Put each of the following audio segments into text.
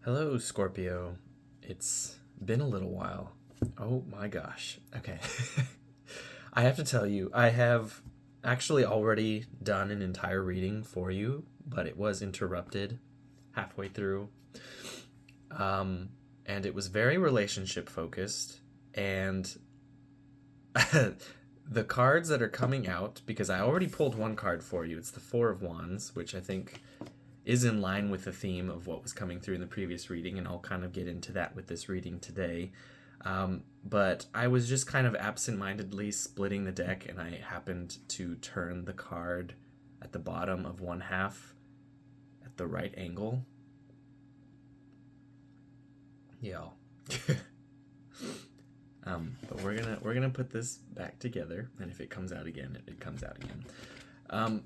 Hello, Scorpio. It's been a little while. Oh my gosh. Okay. I have to tell you, I have actually already done an entire reading for you, but it was interrupted halfway through. Um, and it was very relationship focused. And the cards that are coming out, because I already pulled one card for you, it's the Four of Wands, which I think is in line with the theme of what was coming through in the previous reading, and I'll kind of get into that with this reading today. But I was just kind of absent-mindedly splitting the deck, and I happened to turn the card at the bottom of one half at the right angle. Yeah. But we're gonna put this back together, and if it comes out again, it comes out again.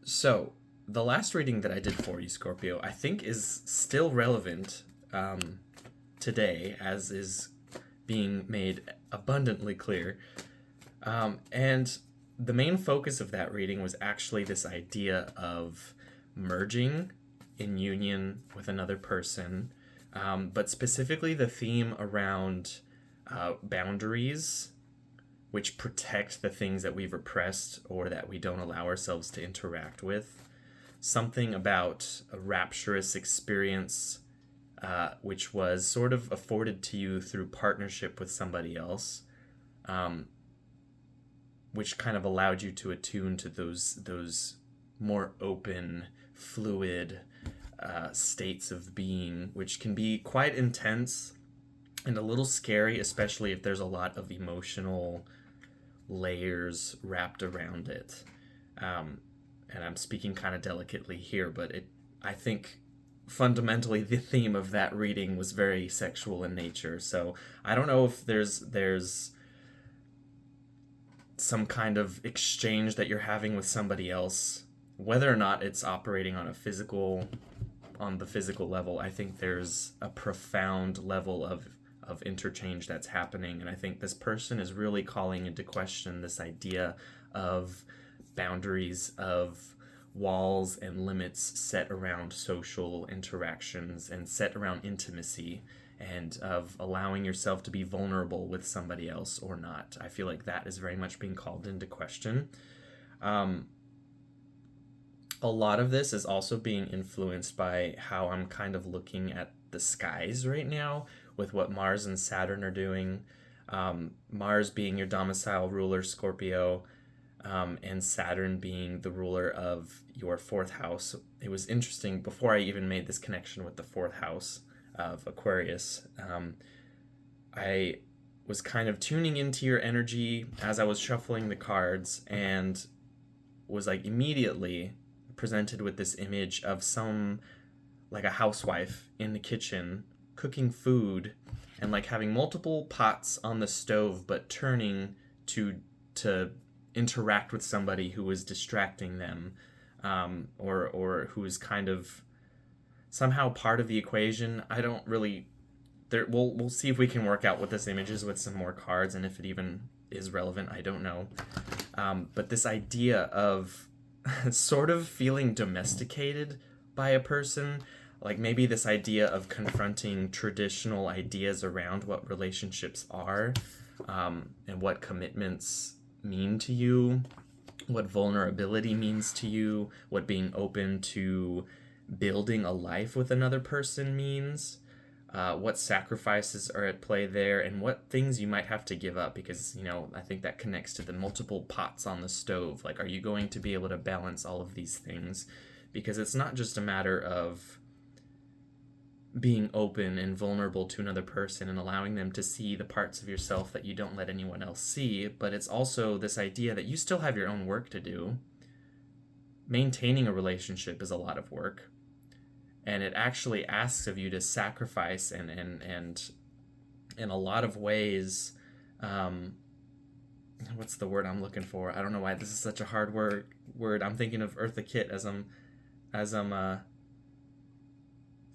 So the last reading that I did for you, Scorpio, I think is still relevant today, as is being made abundantly clear. And the main focus of that reading was actually this idea of merging in union with another person, but specifically the theme around boundaries, which protect the things that we've repressed or that we don't allow ourselves to interact with. Something about a rapturous experience, which was sort of afforded to you through partnership with somebody else, which kind of allowed you to attune to those more open, fluid states of being, which can be quite intense and a little scary, especially if there's a lot of emotional layers wrapped around it. And I'm speaking kind of delicately here, but I think fundamentally the theme of that reading was very sexual in nature. So I don't know if there's some kind of exchange that you're having with somebody else, whether or not it's operating on the physical level. I think there's a profound level of interchange that's happening, and I think this person is really calling into question this idea of boundaries, of walls and limits set around social interactions and set around intimacy, and of allowing yourself to be vulnerable with somebody else or not. I feel like that is very much being called into question. A lot of this is also being influenced by how I'm kind of looking at the skies right now with what Mars and Saturn are doing. Mars being your domicile ruler, Scorpio, and Saturn being the ruler of your fourth house. It was interesting, before I even made this connection with the fourth house of Aquarius, I was kind of tuning into your energy as I was shuffling the cards, and was like immediately presented with this image of like a housewife in the kitchen cooking food and like having multiple pots on the stove, but turning to interact with somebody who was distracting them, or who is kind of somehow part of the equation. I don't really. We'll see if we can work out what this image is with some more cards, and if it even is relevant, I don't know. But this idea of sort of feeling domesticated by a person, like maybe this idea of confronting traditional ideas around what relationships are, and what commitments mean to you, what vulnerability means to you, what being open to building a life with another person means, what sacrifices are at play there, and what things you might have to give up, because, I think that connects to the multiple pots on the stove. Like, are you going to be able to balance all of these things? Because it's not just a matter of being open and vulnerable to another person and allowing them to see the parts of yourself that you don't let anyone else see, but it's also this idea that you still have your own work to do. Maintaining a relationship is a lot of work, and it actually asks of you to sacrifice and in a lot of ways, what's the word I'm looking for? I don't know why this is such a hard word. I'm thinking of Eartha Kitt as I'm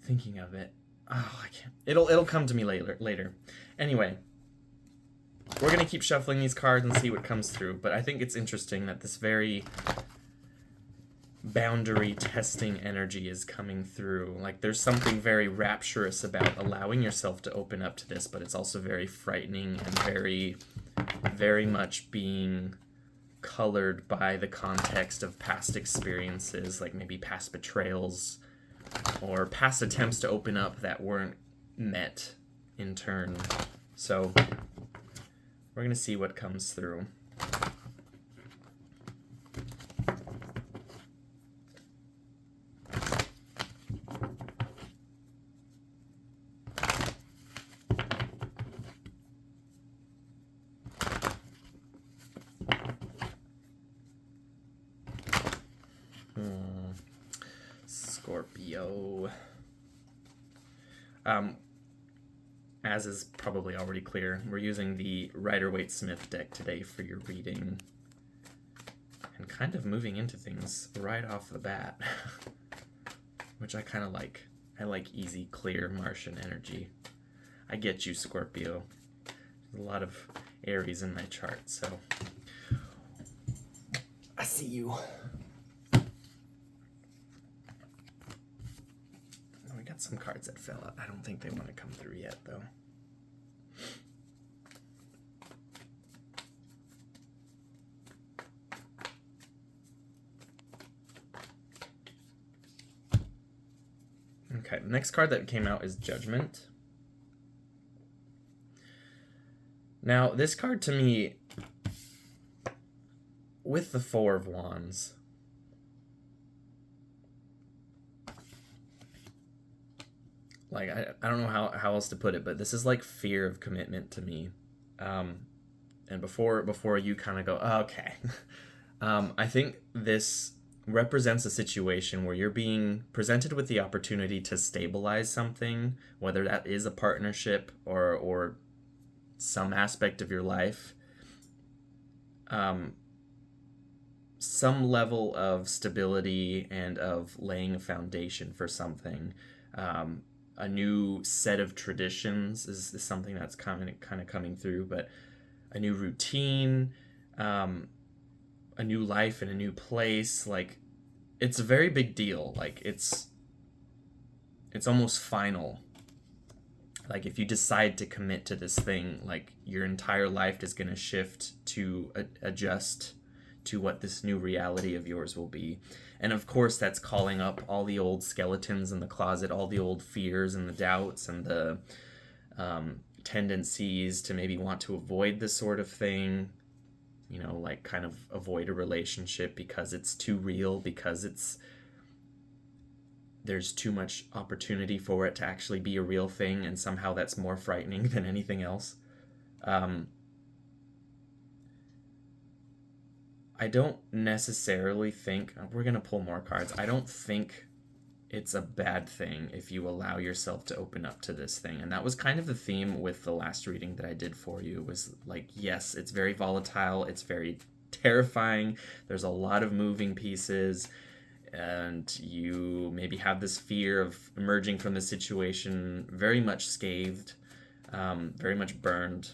thinking of it. Oh, I can't. It'll come to me later. Anyway, we're gonna keep shuffling these cards and see what comes through. But I think it's interesting that this very boundary testing energy is coming through. Like there's something very rapturous about allowing yourself to open up to this, but it's also very frightening and very, very much being colored by the context of past experiences, like maybe past betrayals or past attempts to open up that weren't met in turn. So we're going to see what comes through. Scorpio. As is probably already clear, we're using the Rider-Waite-Smith deck today for your reading. And kind of moving into things right off the bat. Which I kind of like. I like easy, clear Martian energy. I get you, Scorpio. There's a lot of Aries in my chart, so I see you. We got some cards that fell out. I don't think they want to come through yet, though. Okay, the next card that came out is Judgment. Now, this card to me, with the Four of Wands, like, I don't know how else to put it, but this is like fear of commitment to me. And before you kind of go, oh, okay. I think this represents a situation where you're being presented with the opportunity to stabilize something, whether that is a partnership or some aspect of your life. Some level of stability and of laying a foundation for something. A new set of traditions is something that's kind of coming through, but a new routine, a new life in a new place. Like, it's a very big deal. Like, it's almost final. Like, if you decide to commit to this thing, like, your entire life is going to shift to adjust to what this new reality of yours will be. And of course, that's calling up all the old skeletons in the closet, all the old fears and the doubts and the tendencies to maybe want to avoid this sort of thing. You know, like kind of avoid a relationship because it's too real, because there's too much opportunity for it to actually be a real thing, and somehow that's more frightening than anything else. I don't necessarily think, we're going to pull more cards, I don't think it's a bad thing if you allow yourself to open up to this thing. And that was kind of the theme with the last reading that I did for you, was like, yes, it's very volatile, it's very terrifying, there's a lot of moving pieces, and you maybe have this fear of emerging from the situation very much scathed, very much burned.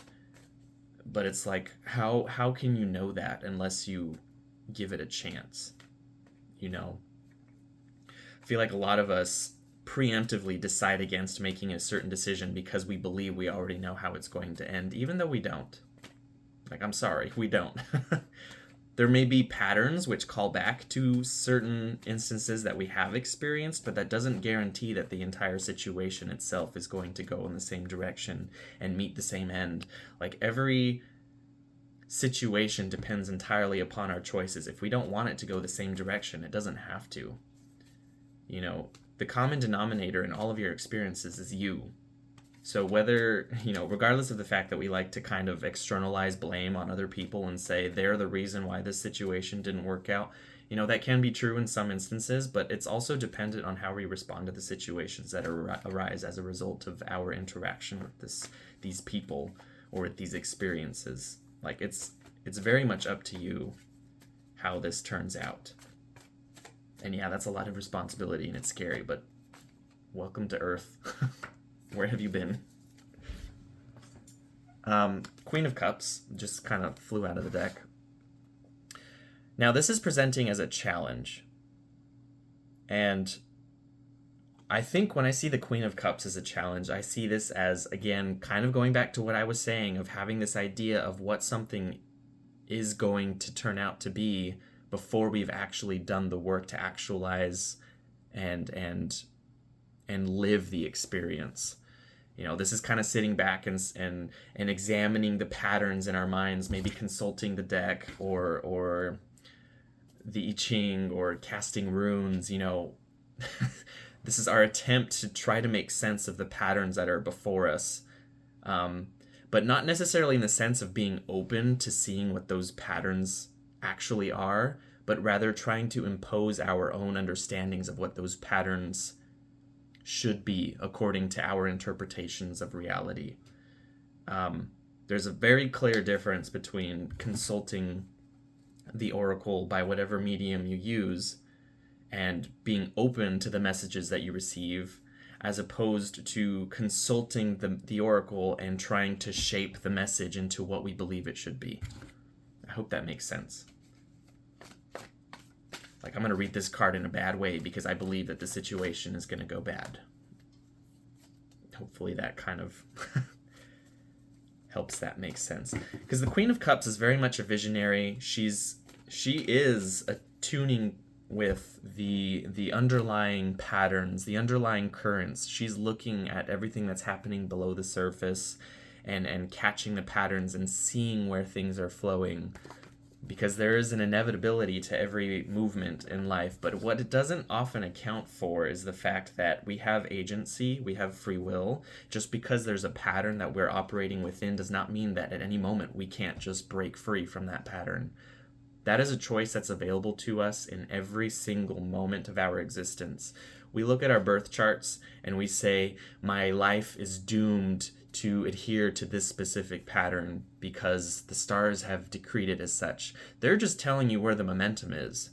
But it's like, how can you know that unless you give it a chance? You know? I feel like a lot of us preemptively decide against making a certain decision because we believe we already know how it's going to end, even though we don't. Like, I'm sorry, we don't. There may be patterns which call back to certain instances that we have experienced, but that doesn't guarantee that the entire situation itself is going to go in the same direction and meet the same end. Like, every situation depends entirely upon our choices. If we don't want it to go the same direction, it doesn't have to. You know, the common denominator in all of your experiences is you. So whether, you know, regardless of the fact that we like to kind of externalize blame on other people and say they're the reason why this situation didn't work out, you know, that can be true in some instances, but it's also dependent on how we respond to the situations that arise as a result of our interaction with these people or with these experiences. Like, it's very much up to you how this turns out. And yeah, that's a lot of responsibility and it's scary, but welcome to Earth. Where have you been? Queen of Cups just kind of flew out of the deck. Now, this is presenting as a challenge. And I think when I see the Queen of Cups as a challenge, I see this as, again, kind of going back to what I was saying of having this idea of what something is going to turn out to be before we've actually done the work to actualize and live the experience. This is kind of sitting back and examining the patterns in our minds, maybe consulting the deck or the I Ching or casting runes. This is our attempt to try to make sense of the patterns that are before us, but not necessarily in the sense of being open to seeing what those patterns actually are, but rather trying to impose our own understandings of what those patterns should be according to our interpretations of reality. There's a very clear difference between consulting the oracle by whatever medium you use and being open to the messages that you receive, as opposed to consulting the oracle and trying to shape the message into what we believe it should be. I hope that makes sense. Like, I'm going to read this card in a bad way because I believe that the situation is going to go bad. Hopefully that kind of helps that make sense. Because the Queen of Cups is very much a visionary. She is attuning with the underlying patterns, the underlying currents. She's looking at everything that's happening below the surface and catching the patterns and seeing where things are flowing, because there is an inevitability to every movement in life. But what it doesn't often account for is the fact that we have agency, we have free will. Just because there's a pattern that we're operating within does not mean that at any moment we can't just break free from that pattern. That is a choice that's available to us in every single moment of our existence. We look at our birth charts and we say, my life is doomed to adhere to this specific pattern because the stars have decreed it as such. They're just telling you where the momentum is.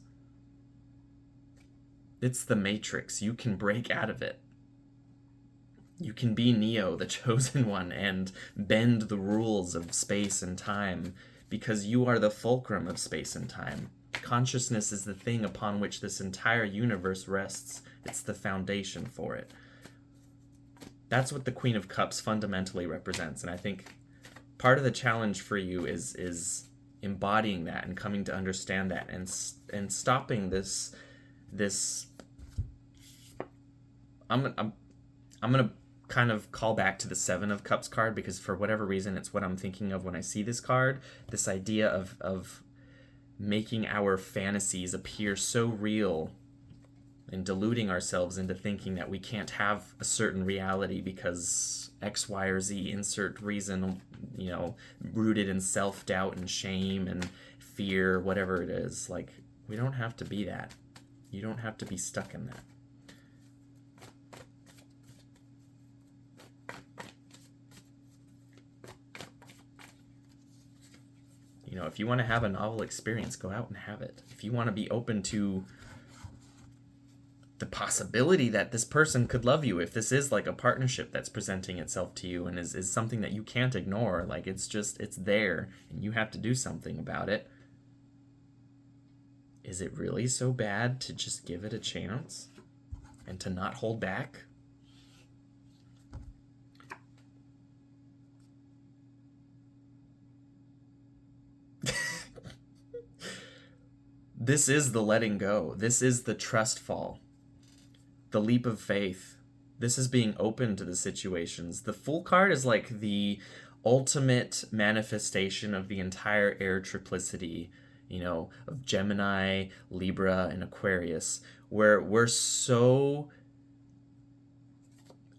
It's the Matrix. You can break out of it. You can be Neo, the chosen one, and bend the rules of space and time, because you are the fulcrum of space and time. Consciousness is the thing upon which this entire universe rests. It's the foundation for it. That's what the Queen of Cups fundamentally represents. And I think part of the challenge for you is embodying that and coming to understand that and stopping this I'm going to kind of call back to the Seven of Cups card, because for whatever reason it's what I'm thinking of when I see this card. This idea of making our fantasies appear so real and deluding ourselves into thinking that we can't have a certain reality because X, Y, or Z, insert reason, rooted in self-doubt and shame and fear, whatever it is. Like, we don't have to be that. You don't have to be stuck in that. If you want to have a novel experience, go out and have it. If you want to be open to the possibility that this person could love you, if this is like a partnership that's presenting itself to you and is something that you can't ignore, like it's there and you have to do something about it, is it really so bad to just give it a chance and to not hold back? This is the letting go. This is the trust fall. The leap of faith. This is being open to the situations. The Fool card is like the ultimate manifestation of the entire air triplicity, of Gemini, Libra, and Aquarius, where we're so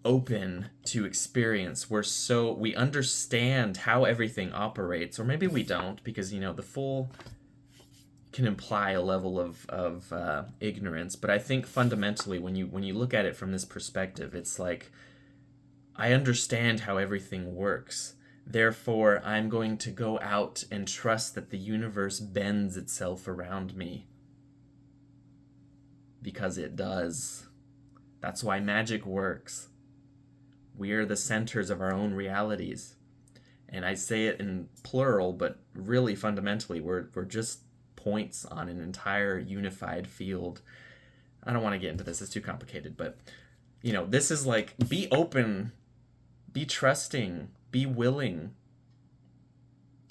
open to experience. We understand how everything operates, or maybe we don't, because, the Fool can imply a level of ignorance. But I think fundamentally, when you look at it from this perspective, it's like, I understand how everything works. Therefore, I'm going to go out and trust that the universe bends itself around me. Because it does. That's why magic works. We are the centers of our own realities. And I say it in plural, but really fundamentally, we're just points on an entire unified field. I don't want to get into this, it's too complicated, but this is like, be open, be trusting, be willing.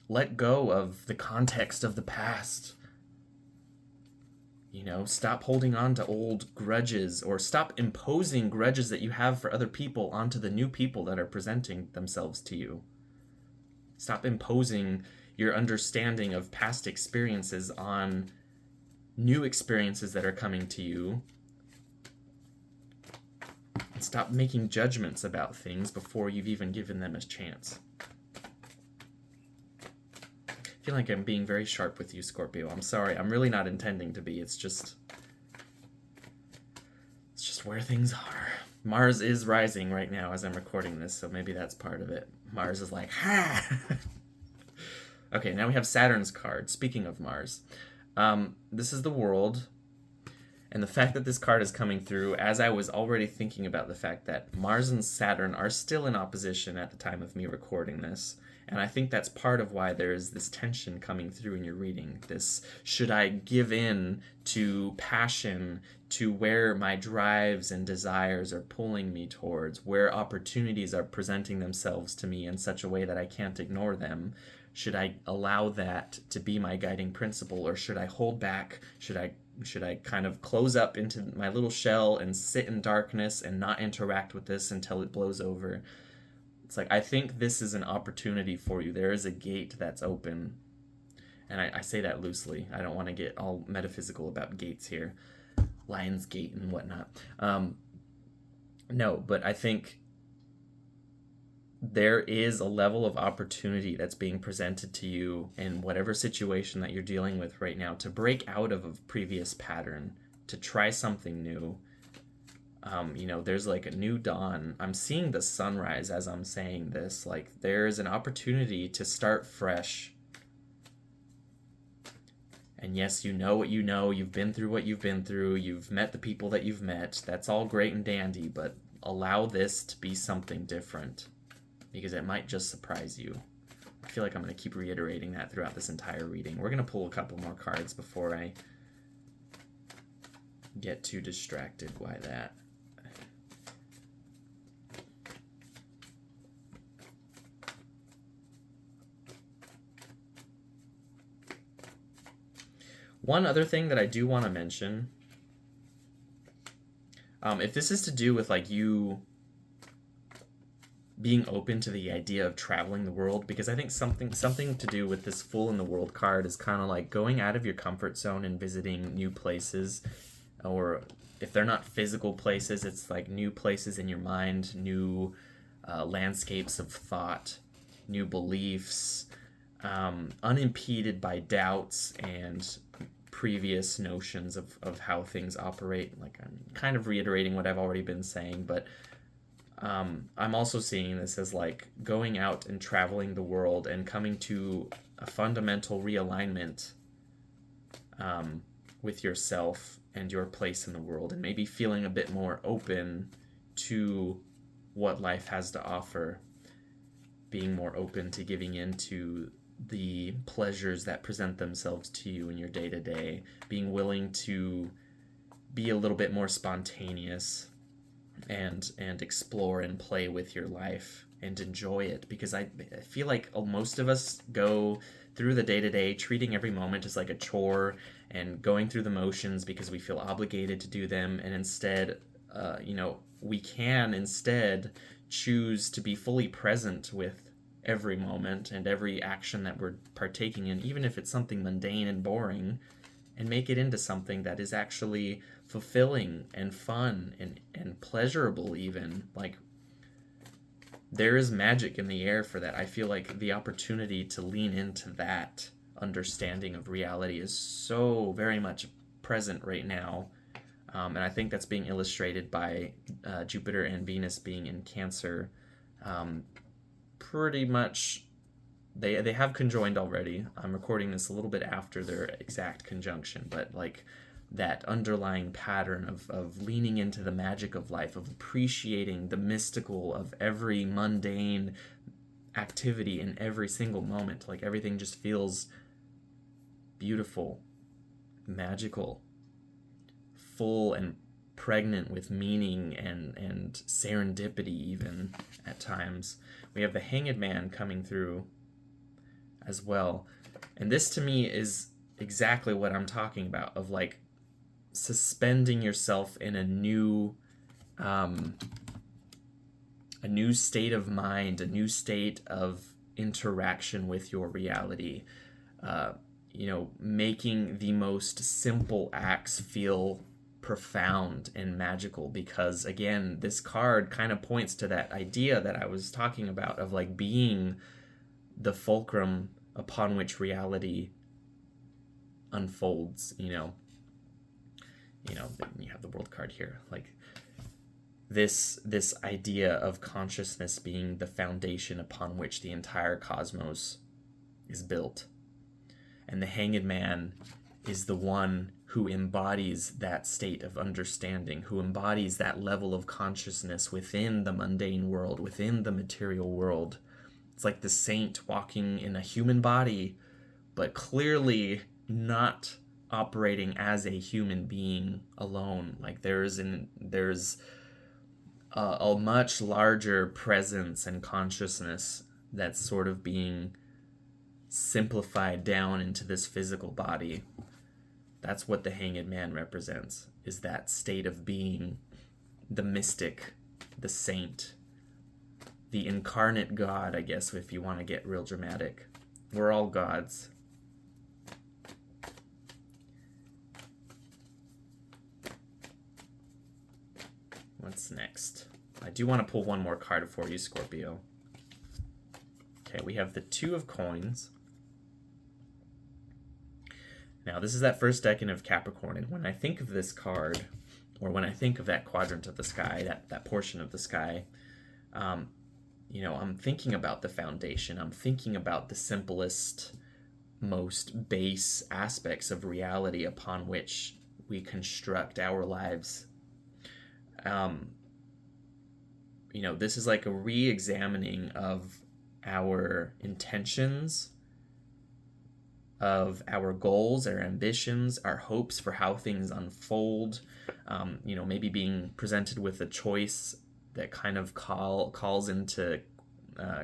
Let go of the context of the past. Stop holding on to old grudges, or stop imposing grudges that you have for other people onto the new people that are presenting themselves to you. Stop imposing your understanding of past experiences on new experiences that are coming to you. And stop making judgments about things before you've even given them a chance. I feel like I'm being very sharp with you, Scorpio. I'm sorry. I'm really not intending to be. It's just where things are. Mars is rising right now as I'm recording this, so maybe that's part of it. Mars is like, ha! Okay, now we have Saturn's card. Speaking of Mars, this is the world, and the fact that this card is coming through, as I was already thinking about the fact that Mars and Saturn are still in opposition at the time of me recording this, and I think that's part of why there is this tension coming through in your reading. This, should I give in to passion, to where my drives and desires are pulling me towards, where opportunities are presenting themselves to me in such a way that I can't ignore them? Should I allow that to be my guiding principle, or should I hold back? Should I kind of close up into my little shell and sit in darkness and not interact with this until it blows over? It's like, I think this is an opportunity for you. There is a gate that's open. And I say that loosely. I don't want to get all metaphysical about gates here. Lion's Gate and whatnot. No, but I think there is a level of opportunity that's being presented to you in whatever situation that you're dealing with right now, to break out of a previous pattern, to try something new. There's like a new dawn. I'm seeing the sunrise as I'm saying this. Like, there's an opportunity to start fresh. And yes, you know what you know. You've been through what you've been through. You've met the people that you've met. That's all great and dandy, but allow this to be something different, because it might just surprise you. I feel like I'm going to keep reiterating that throughout this entire reading. We're going to pull a couple more cards before I get too distracted by that. One other thing that I do want to mention, if this is to do with like you being open to the idea of traveling the world, because I think something to do with this Fool in the World card is kind of like going out of your comfort zone and visiting new places, or if they're not physical places, it's like new places in your mind, new landscapes of thought, new beliefs, unimpeded by doubts and previous notions of how things operate. Like, I'm kind of reiterating what I've already been saying, but I'm also seeing this as like going out and traveling the world and coming to a fundamental realignment with yourself and your place in the world, and maybe feeling a bit more open to what life has to offer, being more open to giving into the pleasures that present themselves to you in your day-to-day, being willing to be a little bit more spontaneous and explore and play with your life and enjoy it, because I feel like most of us go through the day-to-day treating every moment as like a chore and going through the motions because we feel obligated to do them, and instead we can instead choose to be fully present with every moment and every action that we're partaking in, even if it's something mundane and boring, and make it into something that is actually fulfilling and fun and pleasurable even. Like, there is magic in the air for that. I feel like the opportunity to lean into that understanding of reality is so very much present right now. And I think that's being illustrated by Jupiter and Venus being in Cancer. Pretty much, they have conjoined already. I'm recording this a little bit after their exact conjunction, but like that underlying pattern of leaning into the magic of life, of appreciating the mystical of every mundane activity in every single moment. Like, everything just feels beautiful, magical, full, and pregnant with meaning and serendipity even at times. We have the Hanged Man coming through as well. And this to me is exactly what I'm talking about, of like suspending yourself in a new state of mind, a new state of interaction with your reality. Making the most simple acts feel profound and magical, because again, this card kind of points to that idea that I was talking about of like being the fulcrum upon which reality unfolds. You have the World card here, like this idea of consciousness being the foundation upon which the entire cosmos is built. And the Hanged Man is the one who embodies that state of understanding, who embodies that level of consciousness within the mundane world, within the material world. It's like the saint walking in a human body, but clearly not operating as a human being alone. Like there's a much larger presence and consciousness that's sort of being simplified down into this physical body. That's what the Hanged Man represents, is that state of being the mystic, the saint, the incarnate God, I guess, if you want to get real dramatic. We're all gods. What's next? I do want to pull one more card for you, Scorpio. Okay, we have the Two of Coins. Now, this is that first decan of Capricorn, and when I think of this card, or when I think of that quadrant of the sky, that portion of the sky, I'm thinking about the foundation. I'm thinking about the simplest, most base aspects of reality upon which we construct our lives. This is like a re-examining of our intentions, of our goals, our ambitions, our hopes for how things unfold. Maybe being presented with a choice that kind of calls into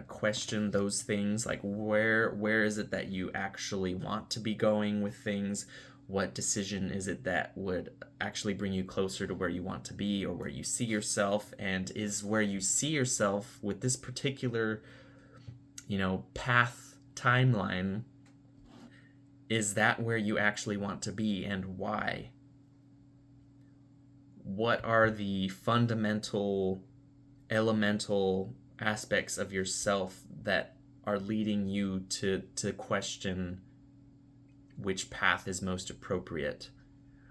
question those things, like where is it that you actually want to be going with things? What decision is it that would actually bring you closer to where you want to be, or where you see yourself? And is where you see yourself with this particular path timeline, is that where you actually want to be, and why? What are the fundamental, elemental aspects of yourself that are leading you to question which path is most appropriate,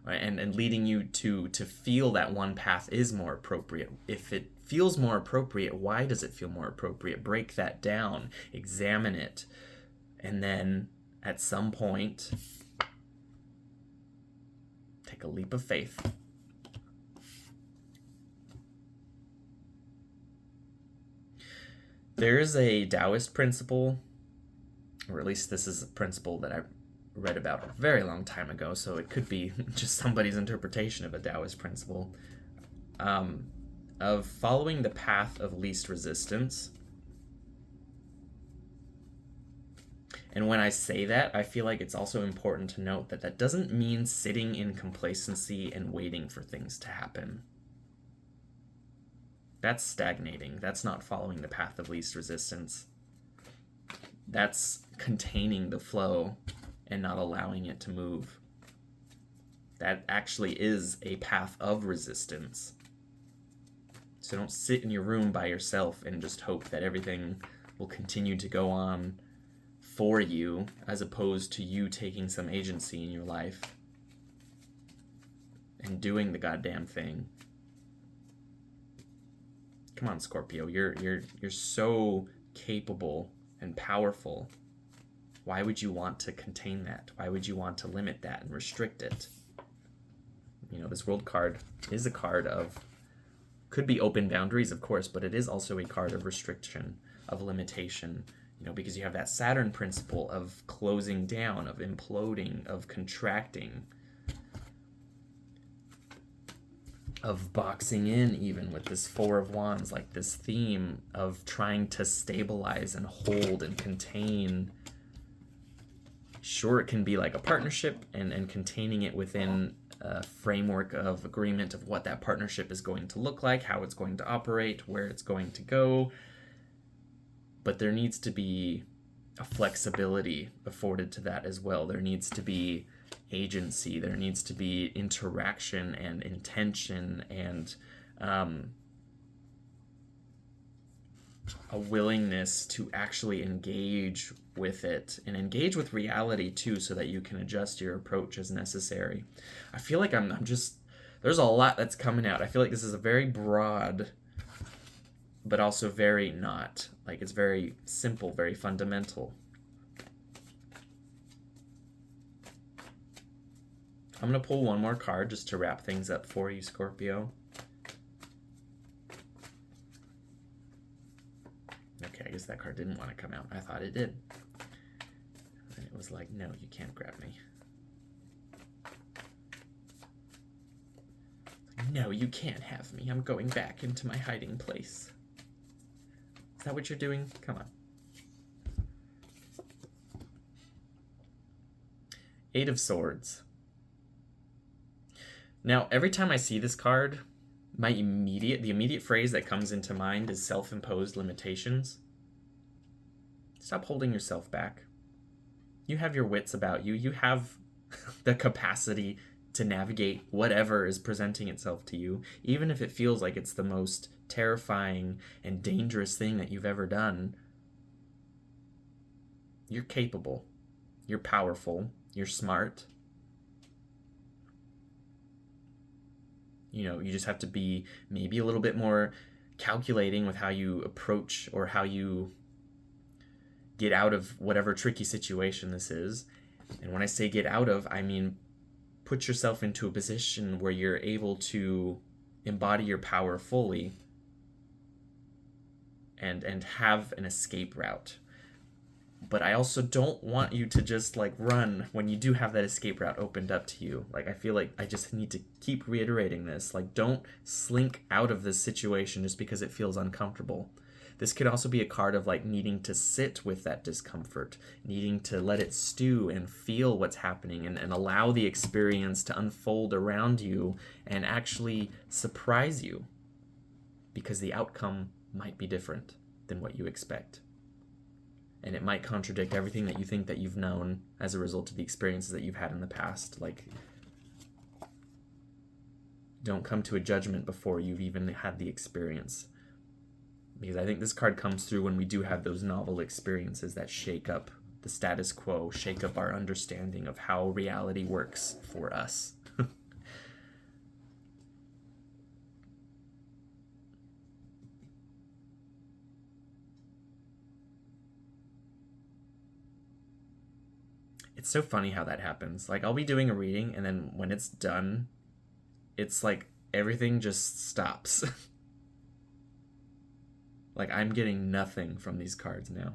right? And leading you to feel that one path is more appropriate? If it feels more appropriate, why does it feel more appropriate? Break that down, examine it, and then at some point, take a leap of faith. There is a Taoist principle, or at least this is a principle that I read about a very long time ago, so it could be just somebody's interpretation of a Taoist principle, of following the path of least resistance. And when I say that, I feel like it's also important to note that that doesn't mean sitting in complacency and waiting for things to happen. That's stagnating. That's not following the path of least resistance. That's containing the flow and not allowing it to move. That actually is a path of resistance. So don't sit in your room by yourself and just hope that everything will continue to go on for you, as opposed to you taking some agency in your life and doing the goddamn thing. Come on, Scorpio, you're so capable and powerful. Why would you want to contain that? Why would you want to limit that and restrict it? This World card is a card of, could be open boundaries, of course, but it is also a card of restriction, of limitation, because you have that Saturn principle of closing down, of imploding, of contracting, of boxing in, even with this Four of Wands, like this theme of trying to stabilize and hold and contain. Sure, it can be like a partnership, and containing it within a framework of agreement of what that partnership is going to look like, how it's going to operate, where it's going to go. But there needs to be a flexibility afforded to that as well. There needs to be agency, there needs to be interaction and intention, and a willingness to actually engage with it and engage with reality too, so that you can adjust your approach as necessary. I feel like I'm just, there's a lot that's coming out. I feel like this is a very broad, but also very not. Like, it's very simple, very fundamental. I'm going to pull one more card just to wrap things up for you, Scorpio. Okay, I guess that card didn't want to come out. I thought it did. And it was like, no, you can't grab me. No, you can't have me. I'm going back into my hiding place. Is that what you're doing? Come on. Eight of Swords. Now, every time I see this card, the immediate phrase that comes into mind is self-imposed limitations. Stop holding yourself back. You have your wits about you. You have the capacity to navigate whatever is presenting itself to you, even if it feels like it's the most terrifying and dangerous thing that you've ever done. You're capable. You're powerful. You're smart. You know, you just have to be maybe a little bit more calculating with how you approach or how you get out of whatever tricky situation this is. And when I say get out of, I mean put yourself into a position where you're able to embody your power fully and have an escape route. But I also don't want you to just like run when you do have that escape route opened up to you. Like, I feel like I just need to keep reiterating this. Like, don't slink out of this situation just because it feels uncomfortable. This could also be a card of like needing to sit with that discomfort, needing to let it stew and feel what's happening, and allow the experience to unfold around you and actually surprise you, because the outcome might be different than what you expect. And it might contradict everything that you think that you've known as a result of the experiences that you've had in the past. Like, don't come to a judgment before you've even had the experience. Because I think this card comes through when we do have those novel experiences that shake up the status quo, shake up our understanding of how reality works for us. It's so funny how that happens. Like, I'll be doing a reading, and then when it's done, it's like everything just stops. Like, I'm getting nothing from these cards now.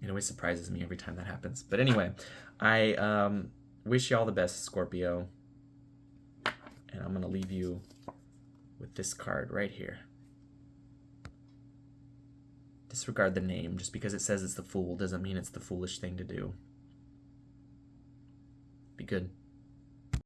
It always surprises me every time that happens. But anyway, I wish you all the best, Scorpio. And I'm going to leave you with this card right here. Disregard the name. Just because it says it's the Fool doesn't mean it's the foolish thing to do. Be good.